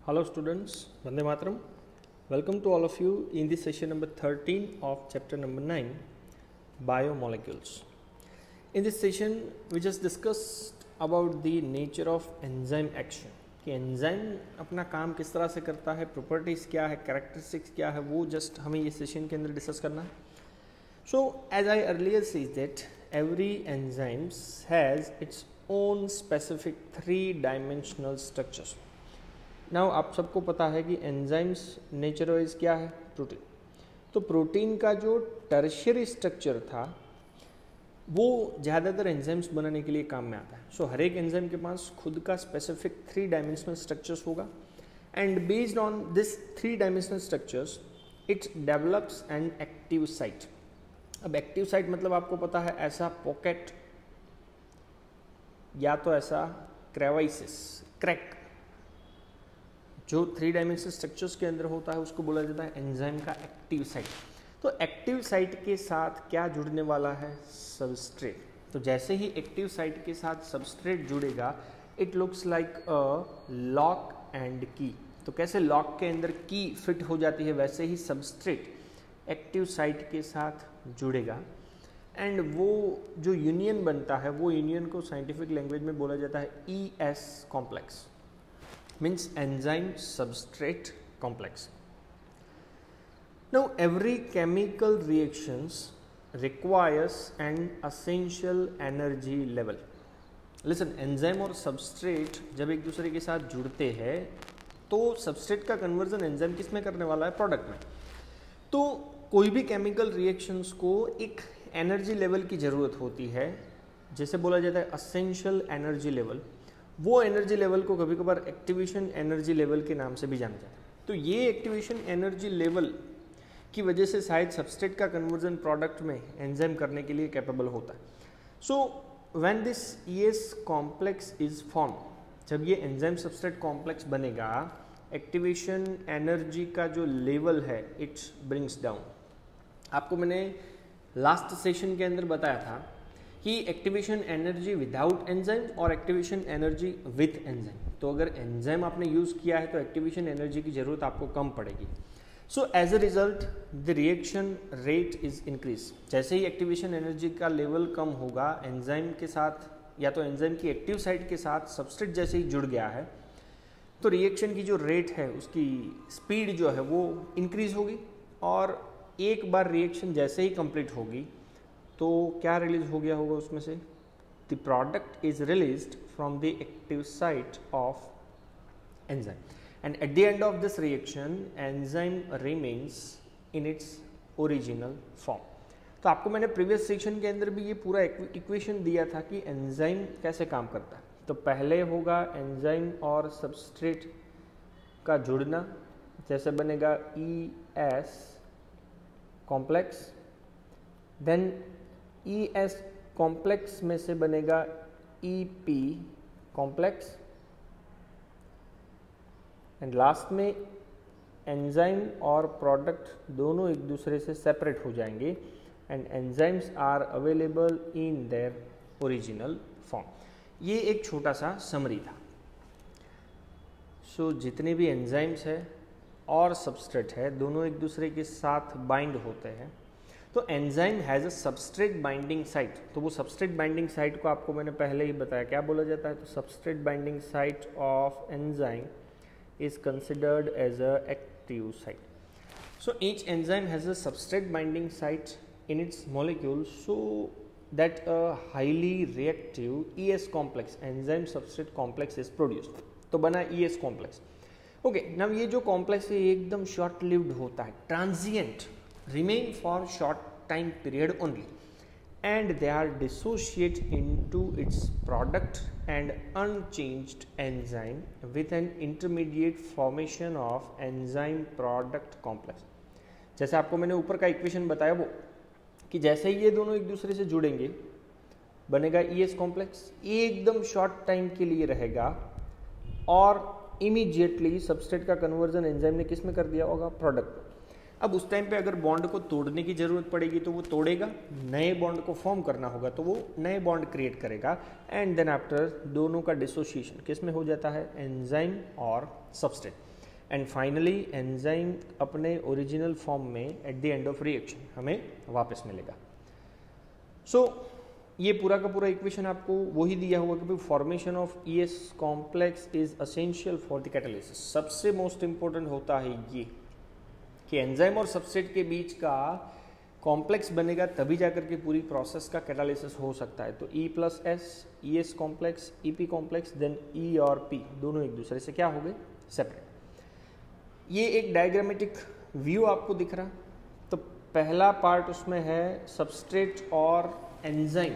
Hello students, Vande Mataram. Welcome to all of you in this session number 13 of chapter number 9, Biomolecules. In this session, we just discussed about the nature of enzyme action. कि enzyme अपना काम किस तरह से करता है, properties क्या है, कैरेक्टरिस्टिक्स क्या है, वो जस्ट हमें ये सेशन के अंदर डिस्कस करना है. So, as I earlier said that every enzymes has its own specific three-dimensional structures. Now आप सबको पता है कि एंजाइम्स नेचर वाइज क्या है, प्रोटीन. तो प्रोटीन का जो टर्शियरी स्ट्रक्चर था वो ज़्यादातर एंजाइम्स बनाने के लिए काम में आता है. सो हर एक एंजाइम के पास खुद का स्पेसिफिक थ्री डायमेंशनल स्ट्रक्चर्स होगा and based on this three dimensional structures it develops an active site. अब एक्टिव साइट मतलब आपको पता है ऐसा पॉकेट या तो ऐसा क्रेवाइसिस क्रैक जो थ्री डायमेंशनल स्ट्रक्चर्स के अंदर होता है उसको बोला जाता है एंजाइम का एक्टिव साइट. तो एक्टिव साइट के साथ क्या जुड़ने वाला है, सबस्ट्रेट. तो जैसे ही एक्टिव साइट के साथ सबस्ट्रेट जुड़ेगा it looks like a lock and की. तो कैसे लॉक के अंदर की फिट हो जाती है वैसे ही सबस्ट्रेट एक्टिव साइट के साथ जुड़ेगा एंड वो जो यूनियन बनता है वो यूनियन को साइंटिफिक लैंग्वेज में बोला जाता है ES complex, means enzyme substrate complex. Now every chemical reactions requires an essential energy level. Listen, enzyme और substrate जब एक दूसरे के साथ जुड़ते हैं तो substrate का conversion enzyme किस में करने वाला है, product में. तो कोई भी chemical reactions को एक energy level की ज़रूरत होती है, जैसे बोला जाता है essential energy level. वो एनर्जी लेवल को कभी कभार एक्टिवेशन एनर्जी लेवल के नाम से भी जाना जाता है. तो ये एक्टिवेशन एनर्जी लेवल की वजह से शायद सबस्ट्रेट का कन्वर्जन प्रोडक्ट में एंजाइम करने के लिए कैपेबल होता है. So when this ES complex is form, जब ये एंजाइम सबस्ट्रेट कॉम्प्लेक्स बनेगा एक्टिवेशन एनर्जी का जो लेवल है इट ब्रिंग्स डाउन. आपको मैंने लास्ट सेशन के अंदर बताया था कि एक्टिवेशन एनर्जी विदाउट एंजाइम और एक्टिवेशन एनर्जी विथ एंजाइम. तो अगर एंजाइम आपने यूज़ किया है तो एक्टिवेशन एनर्जी की ज़रूरत आपको कम पड़ेगी. So as a result the reaction rate is increase. जैसे ही एक्टिवेशन एनर्जी का लेवल कम होगा एंजाइम के साथ या तो एंजाइम की एक्टिव साइट के साथ सबस्ट्रेट जैसे ही जुड़ गया है तो रिएक्शन की जो रेट है उसकी स्पीड जो है वो इंक्रीज होगी और एक बार रिएक्शन जैसे ही कंप्लीट होगी तो क्या रिलीज हो गया होगा उसमें से, the product is released from the active site of enzyme and at the end of this reaction enzyme remains in its original form. तो आपको मैंने प्रीवियस सेक्शन के अंदर भी ये पूरा इक्वेशन दिया था कि एंजाइम कैसे काम करता है. तो पहले होगा एंजाइम और सबस्ट्रेट का जुड़ना, जैसे बनेगा ES complex. Then ES complex में से बनेगा EP कॉम्प्लेक्स एंड लास्ट में एंजाइम और प्रोडक्ट दोनों एक दूसरे से सेपरेट हो जाएंगे and enzymes are available in their original form. ये एक छोटा सा समरी था. सो जितने भी एंजाइम्स है और सबस्ट्रेट है दोनों एक दूसरे के साथ बाइंड होते हैं. तो enzyme has a substrate binding site. तो वो सबस्ट्रेट बाइंडिंग साइट को आपको मैंने पहले ही बताया क्या बोला जाता है. तो substrate binding site of enzyme is considered as a active site. So each enzyme has a substrate binding site in its molecule so that a highly reactive ES complex enzyme substrate complex is produced. तो बना ES complex. Okay, now ये जो complex है एकदम short lived होता है, transient, remain for short time period only and they are dissociate into its product and unchanged enzyme with an intermediate formation of enzyme product complex. जैसे आपको मैंने ऊपर का इक्वेशन बताया वो कि जैसे ही ये दोनों एक दूसरे से जुड़ेंगे बनेगा ES कॉम्प्लेक्स, एकदम शॉर्ट टाइम के लिए रहेगा और इमीडिएटली सबस्ट्रेट का कन्वर्जन एंजाइम ने किस में कर दिया होगा, प्रोडक्ट. अब उस टाइम पे अगर बॉन्ड को तोड़ने की ज़रूरत पड़ेगी तो वो तोड़ेगा, नए बॉन्ड को फॉर्म करना होगा तो वो नए बॉन्ड क्रिएट करेगा एंड देन आफ्टर दोनों का डिसोसिएशन किस में हो जाता है, एंजाइम और सबस्ट्रेट. एंड फाइनली एंजाइम अपने ओरिजिनल फॉर्म में at the end of reaction हमें वापस मिलेगा। सो ये पूरा का पूरा इक्वेशन आपको वही दिया हुआ कि formation of ES complex is essential for the catalysis. सबसे मोस्ट इंपॉर्टेंट होता है ये कि एंजाइम और सबस्ट्रेट के बीच का कॉम्प्लेक्स बनेगा तभी जाकर के पूरी प्रोसेस का कैटालिसिस हो सकता है। तो E+S ES complex EP complex then E और P दोनों एक दूसरे से क्या हो गए, सेपरेट। ये एक डायग्रामेटिक व्यू आपको दिख रहा। तो पहला पार्ट उसमें है सबस्ट्रेट और एंजाइम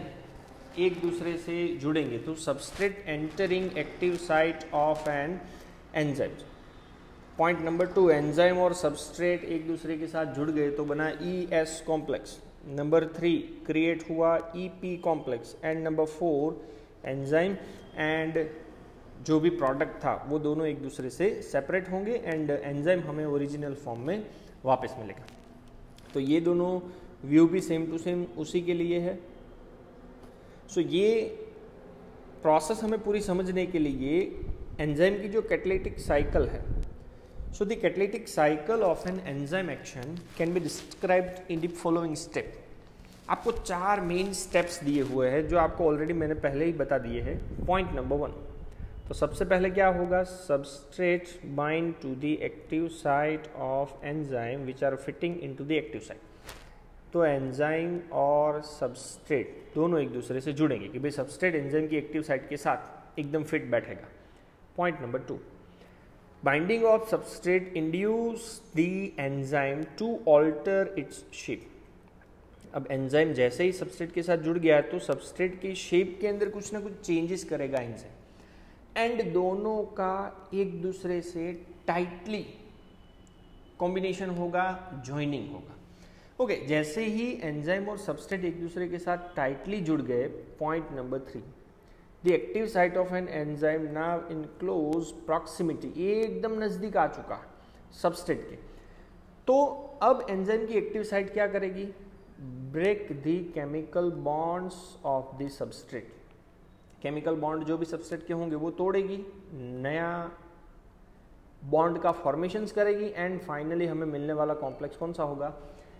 एक दूसरे से जुड़ेंगे, तो substrate entering active site of an enzyme. Point number 2, enzyme और सबस्ट्रेट एक दूसरे के साथ जुड़ गए तो बना ES कॉम्प्लेक्स। नंबर 3 क्रिएट हुआ EP complex. And number 4 enzyme and जो भी प्रोडक्ट था वो दोनों एक दूसरे से सेपरेट होंगे एंड एंजाइम हमें ओरिजिनल फॉर्म में वापस मिलेगा। तो ये दोनों व्यू भी सेम टू सेम उसी के लिए है। सो ये प्रोसेस हमें पूरी समझने के लिए एंजाइम की जो कैटालिटिक साइकिल है, so the catalytic cycle of an enzyme action can be described in the following step. आपको 4 मेन स्टेप्स दिए हुए हैं जो आपको ऑलरेडी मैंने पहले ही बता दिए हैं। पॉइंट नंबर 1, तो सबसे पहले क्या होगा, substrate bind to the active site of enzyme which are fitting into the active site. तो एंजाइम और सबस्ट्रेट दोनों एक दूसरे से जुड़ेंगे कि भाई सबस्ट्रेट एंजाइम की एक्टिव साइट के साथ एकदम फिट बैठेगा। Point number 2, binding of substrate induce the enzyme to alter its shape. अब एंजाइम जैसे ही सबस्ट्रेट के साथ जुड़ गया तो सबस्ट्रेट की शेप के अंदर कुछ ना कुछ चेंजेस करेगा एंजाइम एंड दोनों का एक दूसरे से टाइटली कॉम्बिनेशन होगा, ज्वाइनिंग होगा। ओके, जैसे ही एंजाइम और सबस्ट्रेट एक दूसरे के साथ टाइटली जुड़ गए, point number 3, the active site of an enzyme now in close proximity, एकदम नजदीक आ चुका सबस्ट्रेट के। तो अब एंजाइम की एक्टिव साइट क्या करेगी, break the chemical bonds of the substrate. Chemical bond जो भी सबस्ट्रेट के होंगे वो तोड़ेगी, नया बॉन्ड का फॉर्मेशंस करेगी एंड फाइनली हमें मिलने वाला कॉम्प्लेक्स कौन सा होगा,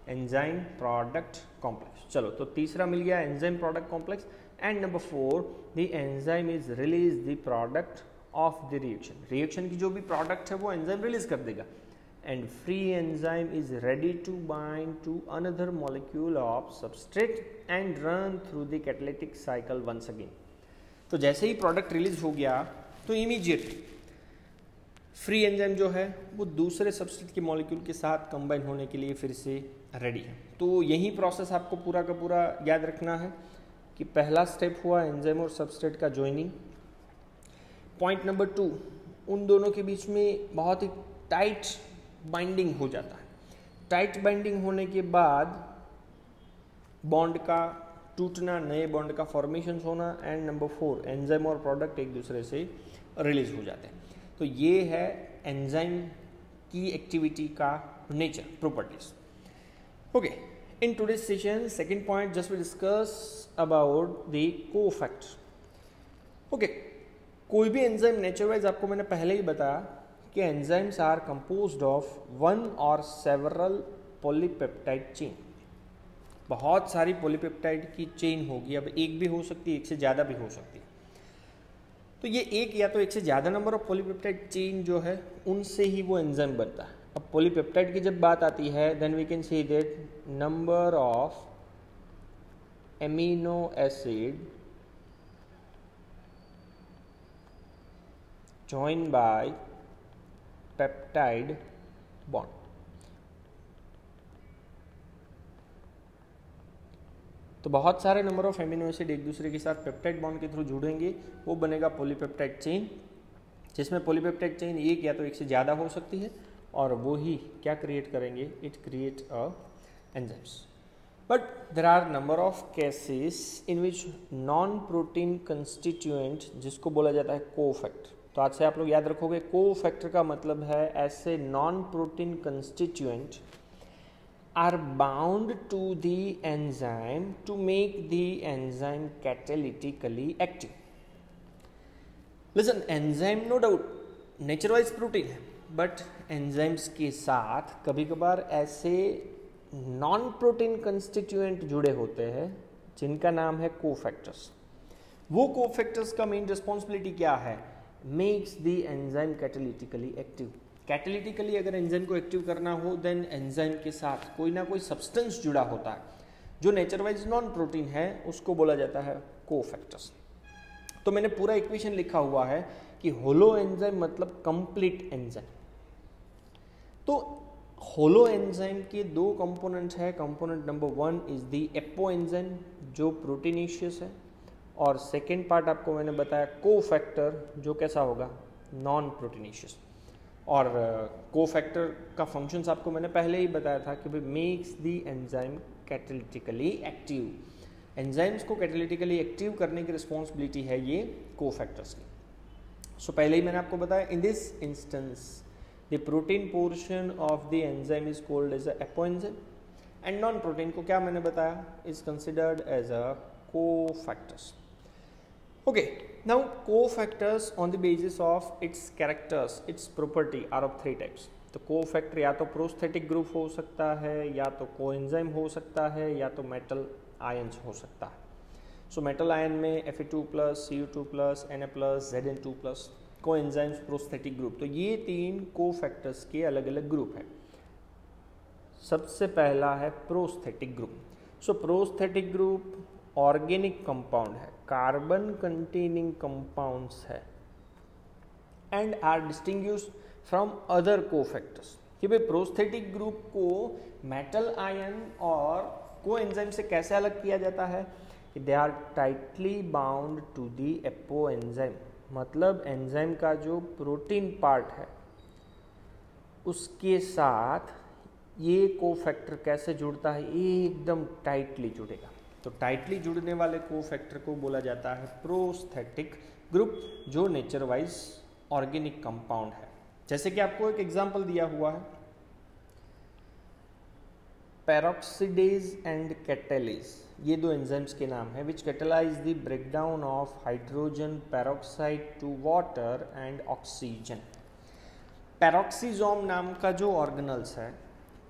एंजाइम प्रोडक्ट कॉम्प्लेक्स। चलो, तो तीसरा मिल गया enzyme product complex. And number 4, the enzyme is release the product of the reaction. Reaction की जो भी प्रोडक्ट है वो एंजाइम रिलीज कर देगा and free enzyme is ready to bind to another molecule of substrate and run through the catalytic cycle once again. तो जैसे ही product release हो गया तो इमीडिएटली फ्री एंजाइम जो है वो दूसरे सबस्ट्रेट के मॉलिक्यूल के साथ कंबाइन होने के लिए फिर से रेडी है। तो यही प्रोसेस आपको पूरा का पूरा याद रखना है कि पहला स्टेप हुआ एंजाइम और सबस्ट्रेट का ज्वाइनिंग। पॉइंट नंबर 2, उन दोनों के बीच में बहुत ही टाइट बाइंडिंग हो जाता है। टाइट बाइंडिंग होने के बाद बॉन्ड का टूटना, नए बॉन्ड का फॉर्मेशन होना एंड नंबर 4, एंजाइम और प्रोडक्ट एक दूसरे से रिलीज हो जाते हैं। तो ये है एंजाइम की एक्टिविटी का nature, properties. Okay, in today's session, second point, just we discuss about the cofactor. Okay, कोई भी एंजाइम नेचर वाइज आपको मैंने पहले ही बताया कि एंजाइम्स आर कंपोज्ड ऑफ 1 और सेवरल पॉलीपेप्टाइड चेन। बहुत सारी पॉलीपेप्टाइड की चेन होगी, अब एक भी हो सकती है, एक से ज़्यादा भी हो सकती है। तो ये एक या तो एक से ज़्यादा नंबर ऑफ पॉलीपेप्टाइड चेन जो है उनसे ही वो एंजाइम बनता है। अब पॉलीपेप्टाइड की जब बात आती है then we can see that number of amino acid joined by peptide bond. तो बहुत सारे नंबर ऑफ एमिनो एसिड एक दूसरे के साथ पेप्टाइड बॉन्ड के थ्रू जुड़ेंगे, वो बनेगा पॉलीपेप्टाइड चेन, जिसमें पॉलीपेप्टाइड चेन एक या तो एक से ज़्यादा हो सकती है और वो ही क्या क्रिएट करेंगे, it create a enzymes. But there are number of cases in which non protein constituent, जिसको बोला जाता है कोफैक्टर. तो आज से आप लोग याद रखोगे, कोफैक्टर का मतलब है ऐसे non protein constituent are bound to the enzyme to make the enzyme catalytically active. Listen, enzyme no doubt nature wise protein है, बट एंजाइम्स के साथ कभी कभार ऐसे नॉन प्रोटीन कंस्टिट्यूएंट जुड़े होते हैं जिनका नाम है कोफैक्टर्स। वो कोफैक्टर्स का मेन रिस्पॉन्सिबिलिटी क्या है? Makes the enzyme catalytically active. Catalytically अगर एंजाइम को एक्टिव करना हो देन एंजाइम के साथ कोई ना कोई सब्सटेंस जुड़ा होता है जो नेचर वाइज नॉन प्रोटीन है, उसको बोला जाता है कोफैक्टर्स। तो मैंने पूरा इक्वेशन लिखा हुआ है कि होलो एंजाइम मतलब कंप्लीट एंजाइम। तो होलो एंजाइम के दो कंपोनेंट्स है। Component number 1 is the apo enzyme जो प्रोटीनेशियस है, और सेकेंड पार्ट आपको मैंने बताया कोफैक्टर जो कैसा होगा, नॉन प्रोटीनेशियस। और कोफैक्टर का फंक्शंस आपको मैंने पहले ही बताया था कि भाई makes the enzyme catalytically active. Enzymes को कैटालिटिकली एक्टिव करने की रिस्पॉन्सिबिलिटी है ये कोफैक्टर्स की। सो पहले ही मैंने आपको बताया, in this instance the protein portion of the enzyme is called as a apoenzyme, and non protein को क्या मैंने बताया, is considered as a cofactors. Okay, now cofactors on the basis of its characters, its property are of 3 types. तो cofactor या तो prosthetic group हो सकता है, या तो कोएंजाइम हो सकता है, या तो मेटल आयंस हो सकता है। सो मेटल आयन में Fe2+, Cu2+, Na+, Zn2+, coenzymes prosthetic group. तो ये 3 कोफैक्टर्स के अलग अलग ग्रुप है। सबसे पहला है prosthetic group. So prosthetic group organic compound है, कार्बन कंटेनिंग कंपाउंड्स है, and are distinguished from other cofactors. कि भाई प्रोस्थेटिक ग्रुप को मेटल आयन और कोएंजाइम से कैसे अलग किया जाता है कि दे आर tightly bound to the apoenzyme. मतलब एंजाइम का जो प्रोटीन पार्ट है उसके साथ ये कोफैक्टर कैसे जुड़ता है, एकदम टाइटली जुड़ेगा। तो टाइटली जुड़ने वाले कोफैक्टर को बोला जाता है प्रोस्थेटिक ग्रुप, जो नेचर वाइज ऑर्गेनिक कंपाउंड है। जैसे कि आपको एक एग्जांपल दिया हुआ है, पेरोक्सीडेज एंड कैटालेज, ये 2 एंजाइम्स के नाम है, which catalyze the breakdown of hydrogen peroxide to water and oxygen. Peroxisome नाम का जो ऑर्गेनल्स है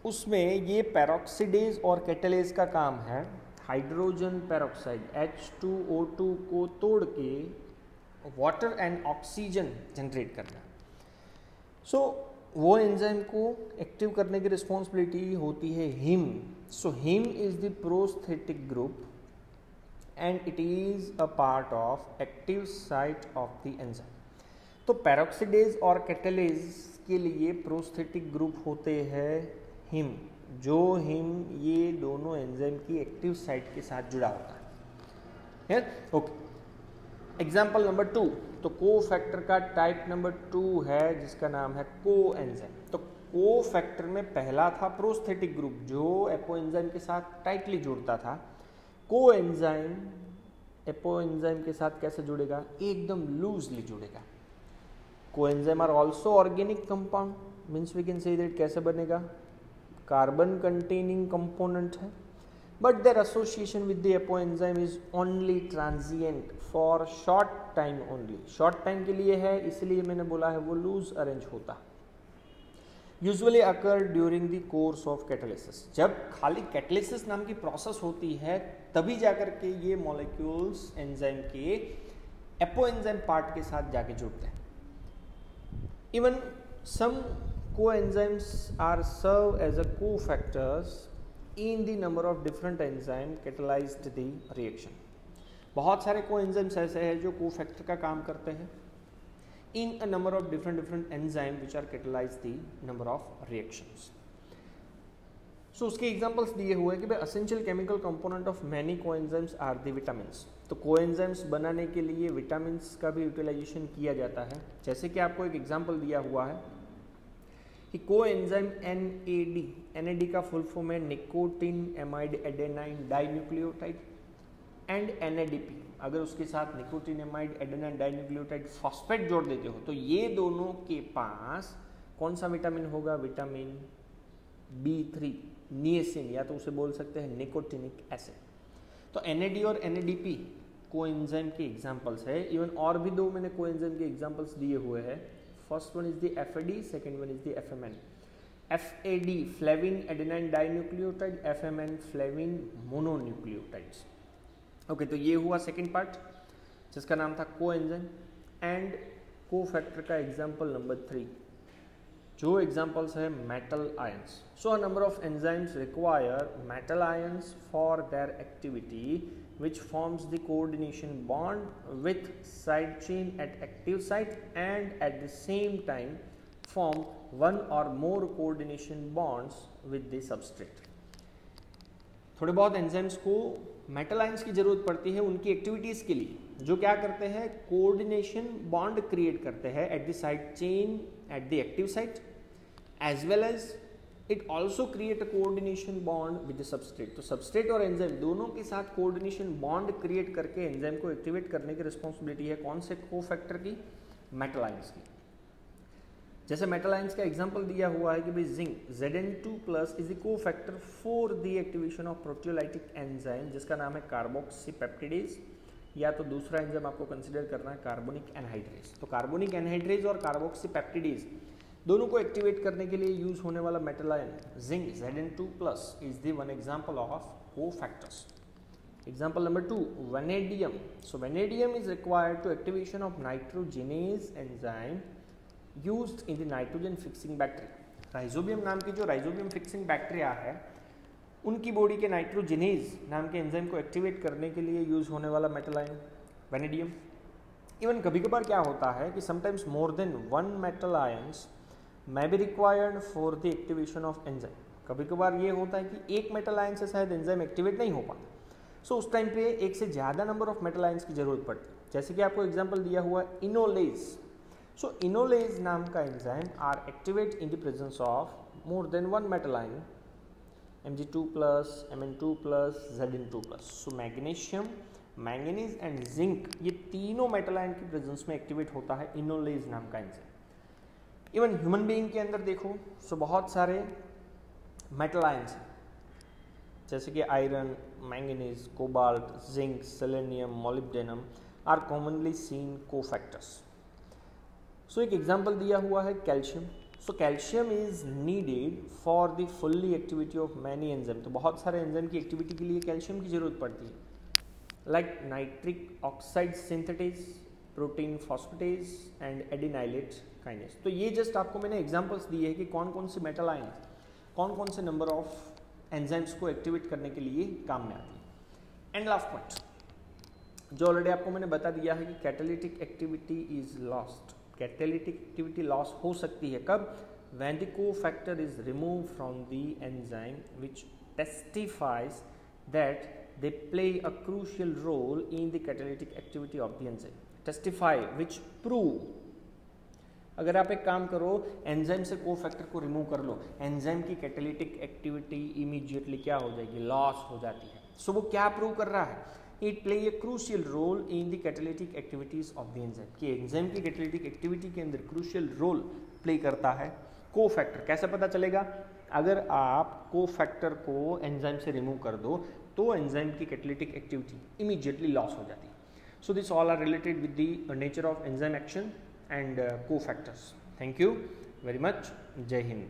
उसमें ये पेरोक्सीडेज और कैटालेज का काम है हाइड्रोजन पेरोक्साइड H2O2 को तोड़ के वाटर एंड ऑक्सीजन जनरेट करना। सो वो एंजाइम को एक्टिव करने की रिस्पॉन्सिबिलिटी होती है him. Saw him is the prosthetic group and it is a part of active site of the enzyme. तो पेरोक्सीडेज और कैटालेज के लिए प्रोस्थेटिक ग्रुप होते हैं हिम, जो हिम ये दोनों एंजाइम की एक्टिव साइट के साथ जुड़ा होता है। ओके, एग्जाम्पल नंबर 2, तो कोफैक्टर का टाइप नंबर 2 है जिसका नाम है कोएंजाइम। तो कोफैक्टर में पहला था प्रोस्थेटिक ग्रुप जो एपो एंजाइम के साथ टाइटली जुड़ता था। कोएंजाइम एपो एंजाइम के साथ कैसे जुड़ेगा, एकदम लूजली जुड़ेगा। Coenzyme are also organic compound, means we can say that कैसे बनेगा, कार्बन कंटेनिंग कंपोनेंट है, but their association with the apoenzyme is only transient for short time only. Short time के लिए है, इसलिए मैंने बोला है वो लूज अरेंज होता। Usually occur during the course of catalysis. जब खाली कैटालिसिस नाम की प्रोसेस होती है तभी जाकर के ये मॉलिक्यूल्स एंजाइम के एपो एंजाइम पार्ट के साथ जाके जुड़ते हैं। Even some coenzymes are serve as a cofactors in the number of different enzyme catalyzed the reaction। बहुत सारे coenzymes ऐसे हैं जो कोफैक्टर का काम करते हैं in a number of different enzyme which are catalyze the number of reactions। So उसके एग्जांपल्स दिए हुए हैं कि भाई essential chemical component of many coenzymes are the vitamins। तो कोएंजाइम्स बनाने के लिए विटामिन्स का भी यूटिलाइजेशन किया जाता है। जैसे कि आपको एक एग्जांपल दिया हुआ है कि कोएंजाइम NAD का फुल फॉर्म है nicotine amide adenine dinucleotide, and NADP अगर उसके साथ nicotine amide adenine dinucleotide phosphate जोड़ देते हो तो ये दोनों के पास कौन सा विटामिन होगा, विटामिन B3 निएसिन, या तो उसे बोल सकते हैं निकोटिनिक एसिड। तो NAD और NADP कोएंजाइम के एग्जांपल्स है। इवन और भी 2 मैंने कोएंजाइम के एग्जांपल्स दिए हुए हैं, First one is the FAD, second one is the FMN. FAD flavin adenine dinucleotide, FMN flavin mononucleotides. Okay, तो ये हुआ सेकेंड पार्ट जिसका नाम था कोएंजाइम एंड कोफैक्टर का एग्जाम्पल नंबर 3, जो एग्जाम्पल्स है metal ions. So a number of enzymes require metal ions for their activity which forms the coordination bond with side chain at active site and at the same time form one or more coordination bonds with the substrate. थोड़े बहुत enzymes को metal ions की जरूरत पड़ती है उनकी activities के लिए, जो क्या करते हैं, कोऑर्डिनेशन बॉन्ड क्रिएट करते हैं at the side chain at the active site as well as it also create a coordination bond with the substrate. तो सबस्ट्रेट और एंजाइम दोनों के साथ कोऑर्डिनेशन बॉन्ड क्रिएट करके एंजाइम को एक्टिवेट करने की रिस्पॉन्सिबिलिटी है कौन से कोफैक्टर की, मेटल आयंस की. जैसे मेटल आयंस का एग्जांपल दिया हुआ है कि भाई zinc Zn2+ is the cofactor for the activation of proteolytic enzyme जिसका नाम है कार्बोक्सीपेप्टिडेज, या तो दूसरा एंजाइम आपको कंसिडर करना है कार्बोनिक एनहाइड्रेज. तो कार्बोनिक एनहाइड्रेज और कार्बोक्सीपेप्टिडेज दोनों को एक्टिवेट करने के लिए यूज होने वाला metal ion zinc Zn2+ is the one example of cofactors. Example number 2, vanadium. So vanadium is required to activation of nitrogenase enzyme used in the nitrogen fixing bacteria. Rhizobium नाम की जो rhizobium fixing bacteria है उनकी body के nitrogenase नाम के enzyme को activate करने के लिए यूज होने वाला मेटल आयन वेनेडियम. इवन कभी कभार क्या होता है कि sometimes more than one metal ions may be required for the activation of enzyme. कभी कभार ये होता है कि एक मेटल आयन से शायद एंजाइम एक्टिवेट नहीं हो पाता, सो उस टाइम पे एक से ज़्यादा नंबर ऑफ मेटल आयंस की जरूरत पड़ती है. जैसे कि आपको एग्जांपल दिया हुआ है इनोलेज. सो इनोलेज नाम का enzyme are activate in the presence of more than one metal ion Mg2+, Mn2+, Zn2+. So magnesium, manganese and zinc ये तीनों मेटल आयन की प्रेजेंस में एक्टिवेट होता है इनोलेज नाम का एंजाइम. इवन ह्यूमन बीइंग के अंदर देखो सो बहुत सारे मेटल आयंस हैं जैसे कि iron, manganese, cobalt, zinc, selenium, molybdenum are commonly seen cofactors. So एक एग्जांपल दिया हुआ है calcium. So calcium is needed for the fully activity of many enzyme. तो बहुत सारे एंजाइम की एक्टिविटी के लिए कैल्शियम की जरूरत पड़ती है, like nitric oxide synthetase, protein phosphatase and adenylate kinase. तो ये जस्ट आपको मैंने एग्जांपल्स दिए हैं कि कौन कौन से मेटल आयन कौन कौन से नंबर ऑफ एंजाइम्स को एक्टिवेट करने के लिए काम में आती है. एंड लास्ट पॉइंट जो ऑलरेडी आपको मैंने बता दिया है कि catalytic activity is lost. Catalytic activity loss हो सकती है कब, when the cofactor is remove from the enzyme which टेस्टिफाइज that they play a crucial role in the catalytic activity of the enzyme. Testify which prove. अगर आप एक काम करो enzyme से कोफैक्टर को रिमूव कर लो, एंजाइम की कैटालिटिक एक्टिविटी इमीडिएटली क्या हो जाएगी, लॉस हो जाती है. सो वो क्या प्रूव कर रहा है, it play a crucial role in the catalytic activities of the enzyme. कि एंजाइम की कैटालिटिक एक्टिविटी के अंदर क्रूशियल रोल प्ले करता है कोफैक्टर. कैसे पता चलेगा, अगर आप कोफैक्टर को एंजाइम से रिमूव कर दो तो एंजाइम की कैटालिटिक एक्टिविटी इमीडिएटली लॉस हो जाती है. So this all are related with the nature of enzyme action and cofactors. Thank you very much. जय हिंद.